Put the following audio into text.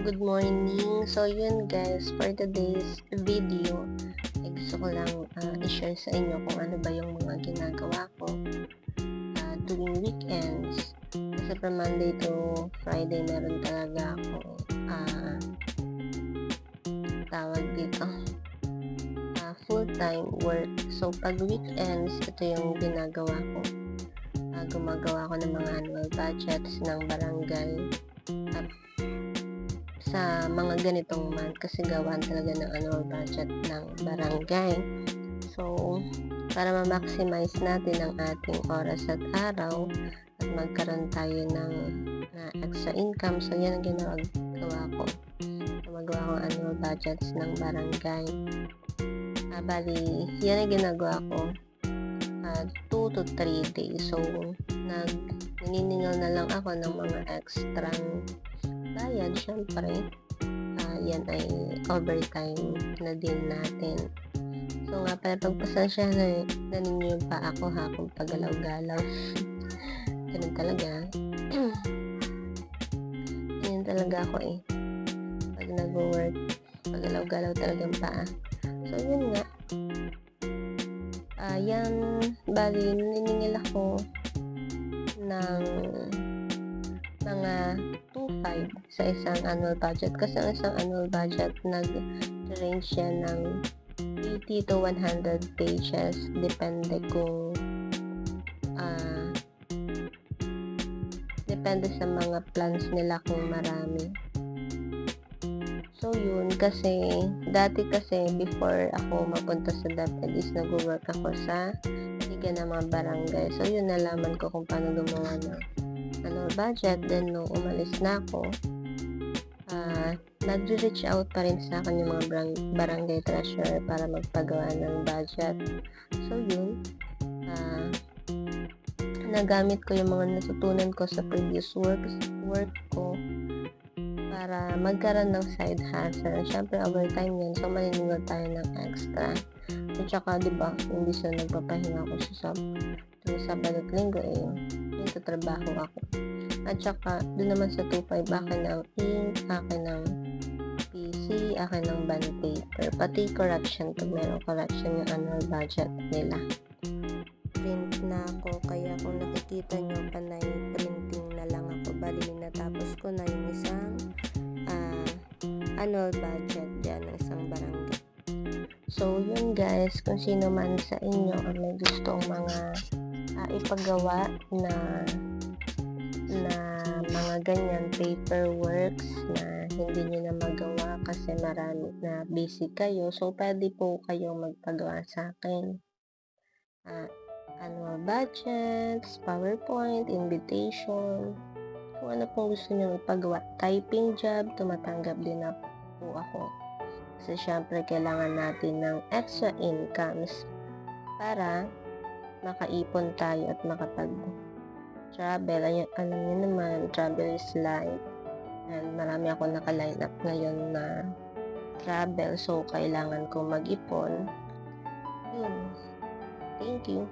Good morning. So, yun guys, for today's video, gusto ko lang i-share sa inyo kung ano ba yung mga ginagawa ko tuwing weekends. Kasi from Monday to Friday, meron talaga ako tawag dito, full-time work. So, pag weekends, ito yung ginagawa ko. Gumagawa ko ng mga annual budgets ng barangay at sa mga ganitong month kasi gawaan talaga ng annual budget ng barangay. So, para ma-maximize natin ang ating oras at araw at magkaroon tayo ng extra income. So, yan ang ginagawa ko. Gumagawa ko annual budgets ng barangay. Bali, yan ang ginagawa ko 2 to 3 days. So, naniningal na lang ako ng mga extra bayad. Syempre, yan ay overtime na din natin. So nga pala, pagpasensya na ninyo pa ako kung pagalaw-galaw. Ganun talaga. Ganyan talaga ako pag nag-work, pagalaw-galaw talagang paa. So yun nga. Yan, bali, naniningil ako ng mga 2.5 sa isang annual budget kasi ang isang annual budget nag-range siya ng 80 to 100 pages depende sa mga plans nila kung marami. So yun, kasi dati before ako mapunta sa DepEd is nag-work ako sa liga ng mga barangay. So yun, nalaman ko kung paano gumawa ng annual budget. Then nung umalis na ako, nag-reach out pa rin sa akin yung mga barangay treasurer para magpagawa ng budget. So yun, nagamit ko yung mga natutunan ko sa previous work ko para magkaroon ng side hustle. Syempre overtime yan, so maniningil tayo ng extra. At saka diba, hindi sa nagpapahinga ko sa Sabado at Linggo yung tatrabaho ako. At saka doon naman sa 2.5 akin ng ink, akin ng PC, akin ng bond paper, pati correction pag merong correction yung annual budget nila. Print na ako, kaya kung nakikita nyo panay printing na lang ako, bali natapos ko na yung isang annual budget dyan ng isang barangay. So yun guys, kung sino man sa inyo ang may gustong mga ipagawa na mga ganyan paperworks na hindi nyo na magawa kasi marami na busy kayo, so pwede po kayong magpagawa sa akin. Annual budgets, PowerPoint, invitation, kung ano pong gusto nyo ipagawa. Typing job, tumatanggap din na po ako. Kasi syempre kailangan natin ng extra incomes para makaipon tayo at makapag-travel. Alam nyo naman, travel is life. And marami ako naka-line up ngayon na travel. So, kailangan ko mag-ipon. Yun. Thank you.